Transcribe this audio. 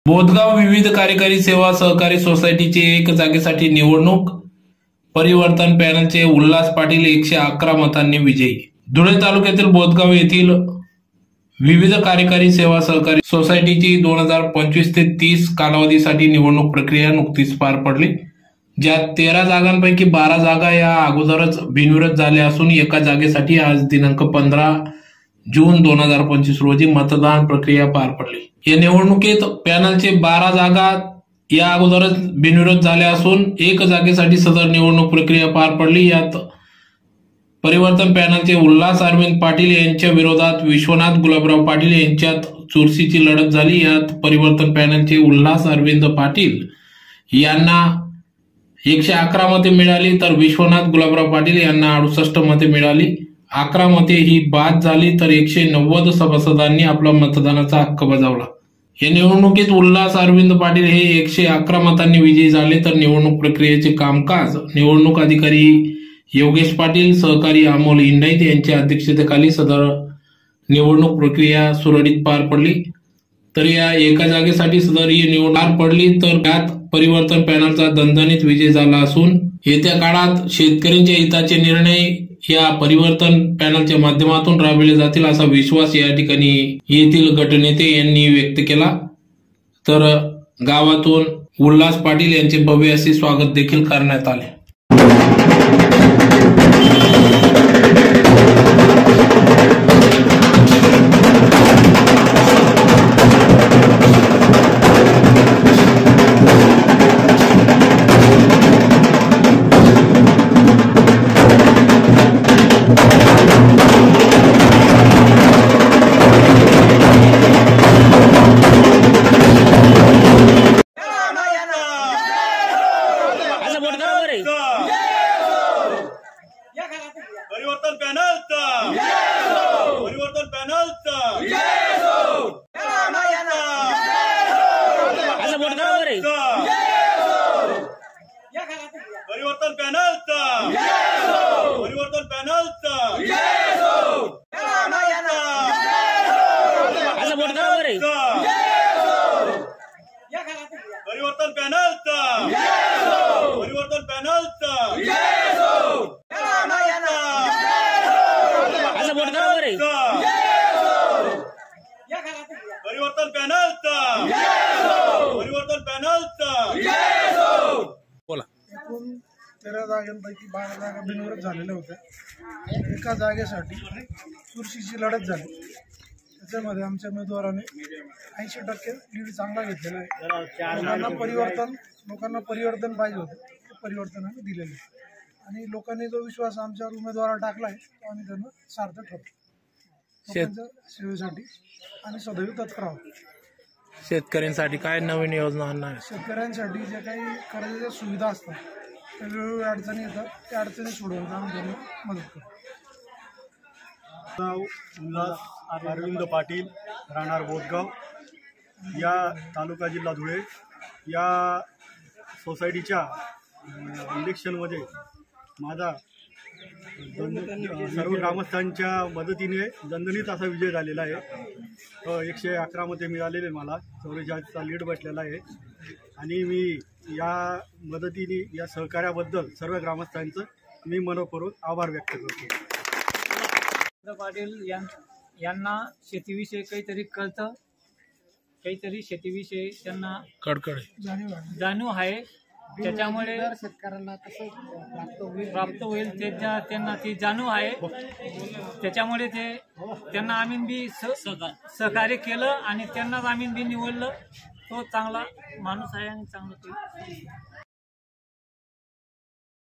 बोधगाव विविध कार्यकारी सेवा सहकारी सोसायटीची एक जागेसाठी निवडणूक परिवर्तन पॅनलचे उल्हास पाटील 111 मतांनी विजयी। धुळे तालुक्यातील बोधगाव येथील विविध कार्यकारी सेवा सहकारी सोसायटीची 2025 ते 30 कालावधीसाठी निवडणूक प्रक्रिया नुकतीच पार पडली, ज्यात 13 जागांपैकी 12 जागा या अगोदरच बिनविरोध झाल्या असून एका जागेसाठी आज दिनांक 15 जून 2025 रोजी मतदान प्रक्रिया पार पडली। या निवडणुकीत पॅनलचे 12 जागा या अगोदरच बिनविरोध झाल्या असून एक जागेसाठी सदर निवडणूक प्रक्रिया पार पडली। यात परिवर्तन पॅनलचे उल्हास अरविंद पाटील यांच्या विरोधात विश्वनाथ गुलाबराव पाटील यांच्यात चुरशीची लढत झाली। यात परिवर्तन पॅनलचे उल्हास अरविंद पाटील यांना 111 मते मिळाली, तर विश्वनाथ गुलाबराव पाटील यांना 68 मते मिळाली। 11 मते ही बाद झाली, तर 190 सभासदांनी आपला मतदानाचा हक्क बजावला। या निवडणुकीत उल्हास अरविंद पाटील हे 111 मतांनी विजयी झाले, तर निवडणूक प्रक्रियेचे कामकाज निवडणूक अधिकारी योगेश पाटील, सहकारी अमोल इंडाईत यांच्या अध्यक्षतेखाली सदर निवडणूक प्रक्रिया सुरळीत पार पडली। तर या एका जागेसाठी सदर ही निवडणूक पार पडली, तर त्यात परिवर्तन पॅनलचा दणदणीत विजय झाला असून येत्या काळात शेतकऱ्यांच्या हिताचे निर्णय या परिवर्तन पॅनलच्या माध्यमातून राबविले जातील असा विश्वास या ठिकाणी येथील गटनेते यांनी व्यक्त केला। तर गावातून उल्हास पाटील यांचे भव्य असे स्वागत देखील करण्यात आले। परिवर्तन पॅनलचा परिवर्तन पॅनलचा परिवर्तन पॅनलचा परिवर्तन पॅनलचा परिवर्तन पॅनलचा परिवर्तन पॅनलचा परिवर्तन पॅनलचा परिवर्तन पॅनलचा बोला। 13 जागांपैकी 12 जागा बिनविरोध झालेल्या होत्या। एका जागेसाठी चुरशीची लढत झाली, त्याच्यामध्ये आमच्या उमेदवाराने 80% लीड चांगला घेतलेला आहे। लोकांना परिवर्तन पाहिजे होतं, ते परिवर्तन आम्ही दिलेलं आहे आणि लोकांनी जो विश्वास आमच्यावर उमेदवाराला टाकला आहे तो आम्ही त्यांना सार्थ ठरतो। लोकांच्या सेवेसाठी आणि सदैव तत्पर आहोत। शेतकऱ्यांसाठी काय नवीन योजना आणणार? शेतकऱ्यांसाठी जे काही कर्जाच्या सुविधा असतात त्या वेगवेगळ्या अडचणी येतात, त्या अडचणी सोडवून आम्ही त्यांना मदत करतो। उल्हास अरविंद पाटील, राहणार बोधगाव, या तालुका जिल्हा धुळे, या सोसायटीच्या इलेक्शनमध्ये माझा सर्व ग्रामस्थांच्या मदतीने दणदणीत असा विजय झालेला आहे। 111 मते मिळालेले, मला 44चा लीड भेटलेला आहे आणि मी या मदतीने या सहकार्याबद्दल सर्व ग्रामस्थांचं मी मनपूर्वक आभार व्यक्त करतो। पाटील यांना शेतीविषयी काहीतरी कळतं, काहीतरी शेतीविषयी त्यांना कडकड जाणीव आहे, त्याच्यामुळे शेतकऱ्यांना कसं प्राप्त होईल त्यांना ती जाणीव आहे, त्याच्यामुळे त्यांना आम्ही बी सहकार्य केलं आणि त्यांनाच आम्ही बी निवडलं। तो चांगला माणूस आहे आणि चांगलं